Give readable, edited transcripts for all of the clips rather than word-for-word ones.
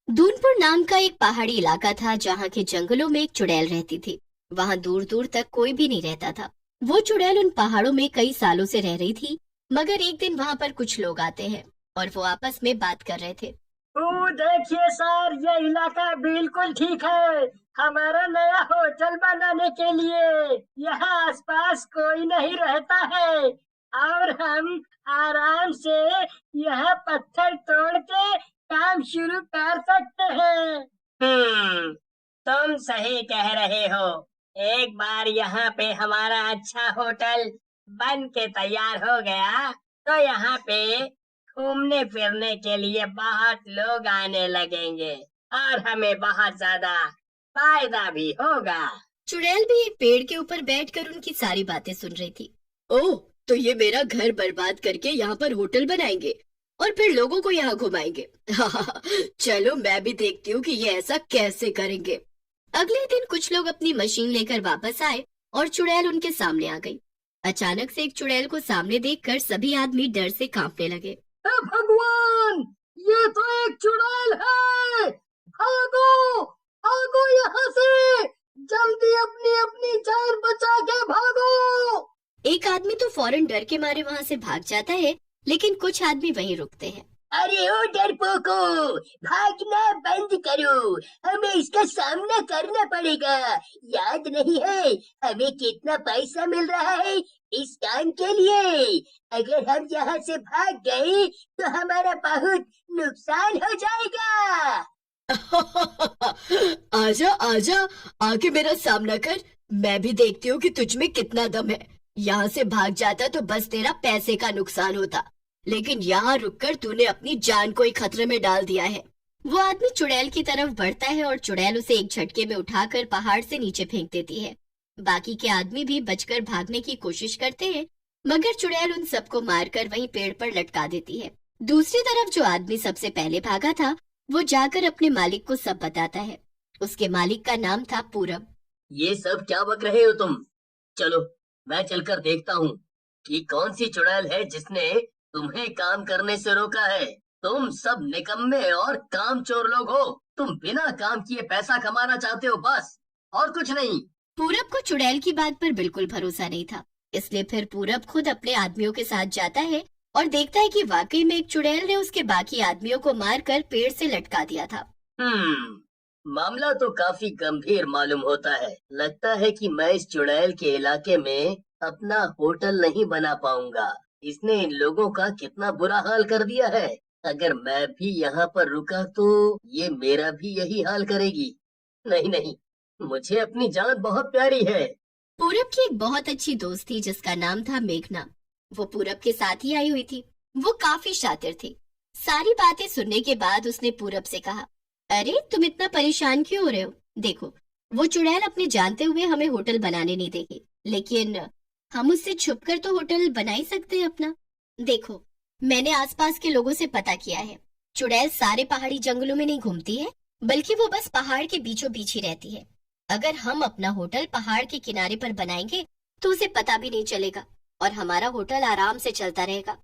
दूनपुर नाम का एक पहाड़ी इलाका था जहाँ के जंगलों में एक चुड़ैल रहती थी। वहाँ दूर दूर तक कोई भी नहीं रहता था। वो चुड़ैल उन पहाड़ों में कई सालों से रह रही थी। मगर एक दिन वहाँ पर कुछ लोग आते हैं और वो आपस में बात कर रहे थे। देखिए सर, ये इलाका बिल्कुल ठीक है हमारा नया होटल बनाने के लिए। यहाँ आसपास कोई नहीं रहता है और हम आराम से यहाँ पत्थर तोड़ के काम शुरू कर सकते हैं। हम्म, तुम सही कह रहे हो। एक बार यहाँ पे हमारा अच्छा होटल बन के तैयार हो गया तो यहाँ पे घूमने फिरने के लिए बहुत लोग आने लगेंगे और हमें बहुत ज्यादा फायदा भी होगा। चुड़ैल भी एक पेड़ के ऊपर बैठकर उनकी सारी बातें सुन रही थी। ओह, तो ये मेरा घर बर्बाद करके यहाँ पर होटल बनाएंगे और फिर लोगों को यहाँ घुमाएंगे। चलो मैं भी देखती हूँ कि ये ऐसा कैसे करेंगे। अगले दिन कुछ लोग अपनी मशीन लेकर वापस आए और चुड़ैल उनके सामने आ गई। अचानक से एक चुड़ैल को सामने देखकर सभी आदमी डर से कांपने लगे। हे भगवान, ये तो एक चुड़ैल है। भागो, भागो यहाँ से, जल्दी अपनी अपनी जान बचा के भागो। एक आदमी तो फौरन डर के मारे वहां से भाग जाता है, लेकिन कुछ आदमी वहीं रुकते हैं। अरे ओ डरपोको, भागना बंद करो, हमें इसका सामना करना पड़ेगा। याद नहीं है हमें कितना पैसा मिल रहा है इस काम के लिए? अगर हम यहाँ से भाग गए तो हमारा बहुत नुकसान हो जाएगा। आजा आजा, आके मेरा सामना कर। मैं भी देखती हूँ कि तुझ में कितना दम है। यहाँ से भाग जाता तो बस तेरा पैसे का नुकसान होता, लेकिन यहाँ रुककर तूने अपनी जान को ही खतरे में डाल दिया है। वो आदमी चुड़ैल की तरफ बढ़ता है और चुड़ैल उसे एक झटके में उठाकर पहाड़ से नीचे फेंक देती है। बाकी के आदमी भी बचकर भागने की कोशिश करते हैं, मगर चुड़ैल उन सबको मारकर वहीं पेड़ पर लटका देती है। दूसरी तरफ जो आदमी सबसे पहले भागा था, वो जाकर अपने मालिक को सब बताता है। उसके मालिक का नाम था पूरब। ये सब क्या बक रहे हो तुम? चलो मैं चलकर देखता हूँ कि कौन सी चुड़ैल है जिसने तुम्हें काम करने से रोका है। तुम सब निकम्मे और कामचोर लोग हो। तुम बिना काम किए पैसा कमाना चाहते हो बस, और कुछ नहीं। पूरब को चुड़ैल की बात पर बिल्कुल भरोसा नहीं था, इसलिए फिर पूरब खुद अपने आदमियों के साथ जाता है और देखता है कि वाकई में एक चुड़ैल ने उसके बाकी आदमियों को मारकर पेड़ से लटका दिया था। मामला तो काफी गंभीर मालूम होता है। लगता है कि मैं इस चुड़ैल के इलाके में अपना होटल नहीं बना पाऊंगा। इसने इन लोगों का कितना बुरा हाल कर दिया है। अगर मैं भी यहाँ पर रुका तो ये मेरा भी यही हाल करेगी। नहीं नहीं, मुझे अपनी जान बहुत प्यारी है। पूरब की एक बहुत अच्छी दोस्त थी जिसका नाम था मेघना। वो पूरब के साथ ही आई हुई थी। वो काफी शातिर थी। सारी बातें सुनने के बाद उसने पूरब से कहा, अरे तुम इतना परेशान क्यों हो रहे हो? देखो, वो चुड़ैल अपने जानते हुए हमें होटल बनाने नहीं देगी, लेकिन हम उससे छुपकर तो होटल बना ही सकते हैं अपना। देखो, मैंने आसपास के लोगों से पता किया है। चुड़ैल सारे पहाड़ी जंगलों में नहीं घूमती है, बल्कि वो बस पहाड़ के बीचों बीच ही रहती है। अगर हम अपना होटल पहाड़ के किनारे पर बनाएंगे तो उसे पता भी नहीं चलेगा और हमारा होटल आराम से चलता रहेगा।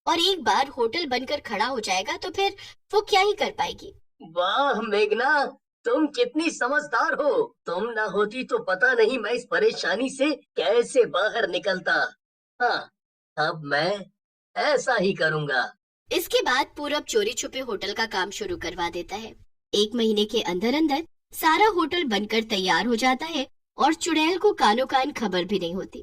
और एक बार होटल बनकर खड़ा हो जाएगा तो फिर वो क्या ही कर पाएगी। वाह मेघना, तुम कितनी समझदार हो। तुम ना होती तो पता नहीं मैं इस परेशानी से कैसे बाहर निकलता। हाँ, अब मैं ऐसा ही करूँगा। इसके बाद पूरब चोरी छुपे होटल का काम शुरू करवा देता है। 1 महीने के अंदर अंदर सारा होटल बनकर तैयार हो जाता है और चुड़ैल को कानो कान खबर भी नहीं होती।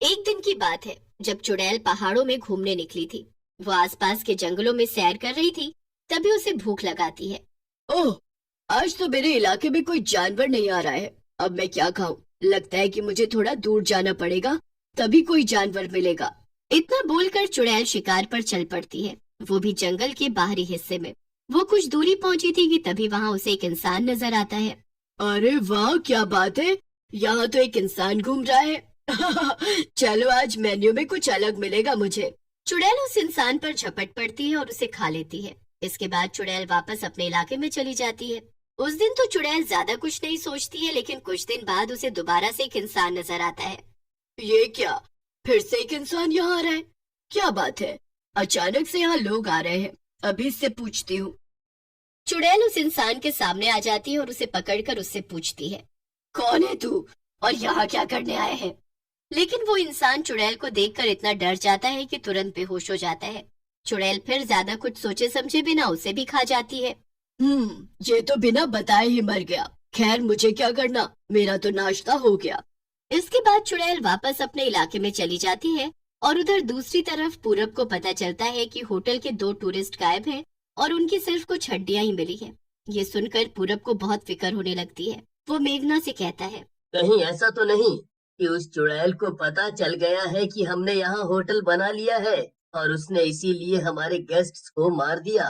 एक दिन की बात है, जब चुड़ैल पहाड़ों में घूमने निकली थी। वो आसपास के जंगलों में सैर कर रही थी, तभी उसे भूख लगाती है। ओह, आज तो मेरे इलाके में कोई जानवर नहीं आ रहा है। अब मैं क्या खाऊं? लगता है कि मुझे थोड़ा दूर जाना पड़ेगा, तभी कोई जानवर मिलेगा। इतना बोलकर चुड़ैल शिकार पर चल पड़ती है, वो भी जंगल के बाहरी हिस्से में। वो कुछ दूरी पहुंची थी कि तभी वहां उसे एक इंसान नजर आता है। अरे वाह, क्या बात है, यहाँ तो एक इंसान घूम रहा है। चलो आज मेन्यू में कुछ अलग मिलेगा मुझे। चुड़ैल उस इंसान पर झपट पड़ती है और उसे खा लेती है। इसके बाद चुड़ैल वापस अपने इलाके में चली जाती है। उस दिन तो चुड़ैल ज्यादा कुछ नहीं सोचती है, लेकिन कुछ दिन बाद उसे दोबारा से एक इंसान नजर आता है। ये क्या, फिर से एक इंसान यहाँ आ रहा है? क्या बात है, अचानक से यहाँ लोग आ रहे हैं। अभी इससे पूछती हूँ। चुड़ैल उस इंसान के सामने आ जाती है और उसे पकड़कर उससे पूछती है, कौन है तू और यहाँ क्या करने आया है? लेकिन वो इंसान चुड़ैल को देखकर इतना डर जाता है कि तुरंत बेहोश हो जाता है। चुड़ैल फिर ज्यादा कुछ सोचे समझे बिना उसे भी खा जाती है। ये तो बिना बताए ही मर गया। खैर मुझे क्या करना, मेरा तो नाश्ता हो गया। इसके बाद चुड़ैल वापस अपने इलाके में चली जाती है और उधर दूसरी तरफ पूरब को पता चलता है कि होटल के 2 टूरिस्ट गायब हैं और उनकी सिर्फ कुछ हड्डियां ही मिली हैं। ये सुनकर पूरब को बहुत फिक्र होने लगती है। वो मेघना से कहता है, कहीं ऐसा तो नहीं कि उस चुड़ैल को पता चल गया है कि हमने यहाँ होटल बना लिया है और उसने इसीलिए हमारे गेस्ट्स को मार दिया?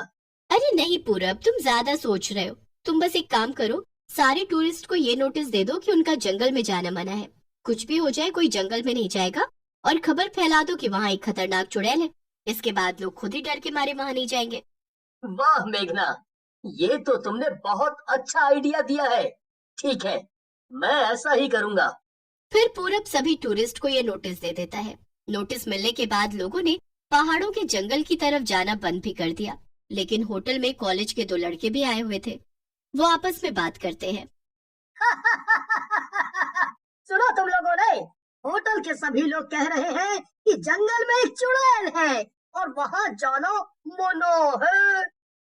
अरे नहीं पूरब, तुम ज्यादा सोच रहे हो। तुम बस एक काम करो, सारे टूरिस्ट को ये नोटिस दे दो कि उनका जंगल में जाना मना है। कुछ भी हो जाए कोई जंगल में नहीं जाएगा और खबर फैला दो कि वहाँ एक खतरनाक चुड़ैल है। इसके बाद लोग खुद ही डर के मारे वहाँ नहीं जाएंगे। वाह मेघना, ये तो तुमने बहुत अच्छा आइडिया दिया है। ठीक है, मैं ऐसा ही करूँगा। फिर पूरब सभी टूरिस्ट को ये नोटिस दे देता है। नोटिस मिलने के बाद लोगों ने पहाड़ों के जंगल की तरफ जाना बंद भी कर दिया। लेकिन होटल में कॉलेज के 2 लड़के भी आए हुए थे। वो आपस में बात करते हैं। सुनो तुम लोगों ने, होटल के सभी लोग कह रहे हैं कि जंगल में एक चुड़ैल है और वहाँ जाना मना है।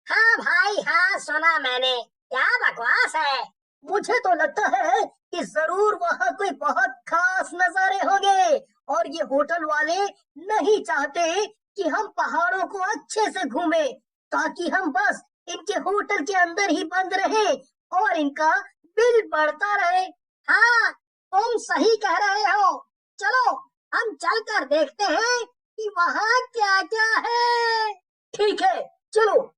हाँ भाई हाँ, सुना मैंने। क्या बकवास है। मुझे तो लगता है कि जरूर वहाँ कोई बहुत खास नजारे होंगे और ये होटल वाले नहीं चाहते कि हम पहाड़ों को अच्छे से घूमें, ताकि हम बस इनके होटल के अंदर ही बंद रहे और इनका बिल बढ़ता रहे। हाँ, तुम सही कह रहे हो। चलो हम चलकर देखते हैं कि वहाँ क्या क्या है। ठीक है चलो।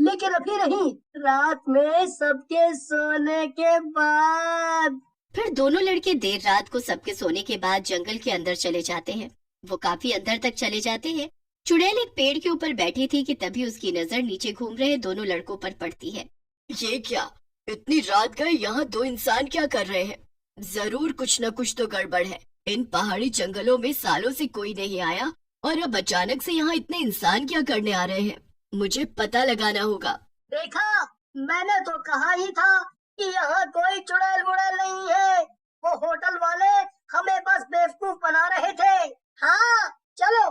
लेकिन अभी नहीं, रात में सबके सोने के बाद। फिर दोनों लड़के देर रात को सबके सोने के बाद जंगल के अंदर चले जाते हैं। वो काफी अंदर तक चले जाते हैं। चुड़ैल एक पेड़ के ऊपर बैठी थी कि तभी उसकी नजर नीचे घूम रहे दोनों लड़कों पर पड़ती है। ये क्या, इतनी रात गए यहाँ 2 इंसान क्या कर रहे हैं? जरूर कुछ न कुछ तो गड़बड़ है। इन पहाड़ी जंगलों में सालों से कोई नहीं आया और अब अचानक से यहाँ इतने इंसान क्या करने आ रहे हैं? मुझे पता लगाना होगा। देखा, मैंने तो कहा ही था कि यहाँ कोई चुड़ैल वुड़ैल नहीं है। वो होटल वाले हमें बस बेवकूफ बना रहे थे। हाँ चलो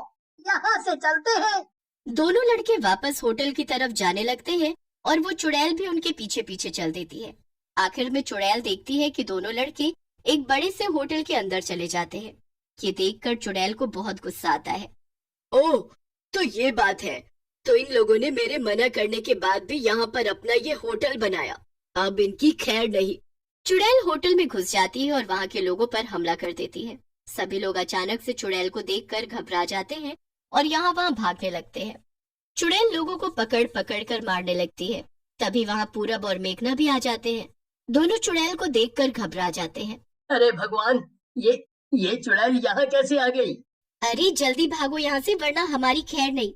यहाँ से चलते हैं। दोनों लड़के वापस होटल की तरफ जाने लगते हैं और वो चुड़ैल भी उनके पीछे पीछे चल देती है। आखिर में चुड़ैल देखती है कि दोनों लड़के एक बड़े से होटल के अंदर चले जाते हैं। ये देखकर चुड़ैल को बहुत गुस्सा आता है। ओह, तो ये बात है। तो इन लोगों ने मेरे मना करने के बाद भी यहाँ पर अपना ये होटल बनाया। अब इनकी खैर नहीं। चुड़ैल होटल में घुस जाती है और वहाँ के लोगों पर हमला कर देती है। सभी लोग अचानक से चुड़ैल को देखकर घबरा जाते हैं और यहाँ वहाँ भागने लगते हैं। चुड़ैल लोगों को पकड़ पकड़ कर मारने लगती है। तभी वहाँ पूरब और मेघना भी आ जाते हैं। दोनों चुड़ैल को देखकर घबरा जाते हैं। अरे भगवान, ये चुड़ैल यहाँ कैसे आ गई? अरे जल्दी भागो यहाँ से, वरना हमारी खैर नहीं।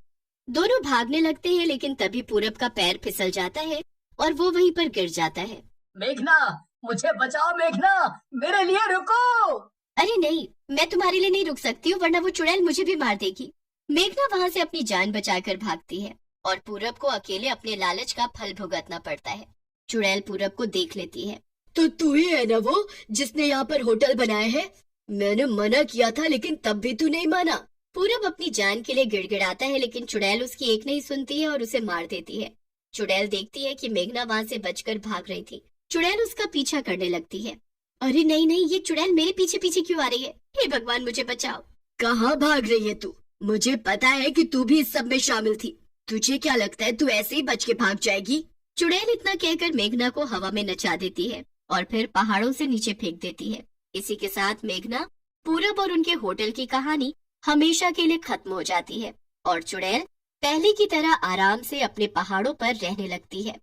दोनों भागने लगते हैं, लेकिन तभी पूरब का पैर फिसल जाता है और वो वहीं पर गिर जाता है। मेघना, मुझे बचाओ मेघना, मेरे लिए रुको। अरे नहीं, मैं तुम्हारे लिए नहीं रुक सकती हूँ, वरना वो चुड़ैल मुझे भी मार देगी। मेघना वहाँ से अपनी जान बचाकर भागती है और पूरब को अकेले अपने लालच का फल भुगतना पड़ता है। चुड़ैल पूरब को देख लेती है। तो तू ही है ना वो जिसने यहाँ पर होटल बनाया है? मैंने मना किया था लेकिन तब भी तू नहीं माना। पूरब अपनी जान के लिए गिड़गिड़ाता है, लेकिन चुड़ैल उसकी एक नहीं सुनती है और उसे मार देती है। चुड़ैल देखती है कि मेघना वहाँ से बचकर भाग रही थी। चुड़ैल उसका पीछा करने लगती है। अरे नहीं नहीं, ये चुड़ैल मेरे पीछे पीछे क्यों आ रही है? हे भगवान, मुझे बचाओ। कहाँ भाग रही है तू? मुझे पता है कि तू भी इस सब में शामिल थी। तुझे क्या लगता है तू ऐसे ही बच के भाग जाएगी? चुड़ैल इतना कहकर मेघना को हवा में नचा देती है और फिर पहाड़ों से नीचे फेंक देती है। इसी के साथ मेघना, पूरब और उनके होटल की कहानी हमेशा के लिए खत्म हो जाती है और चुड़ैल पहले की तरह आराम से अपने पहाड़ों पर रहने लगती है।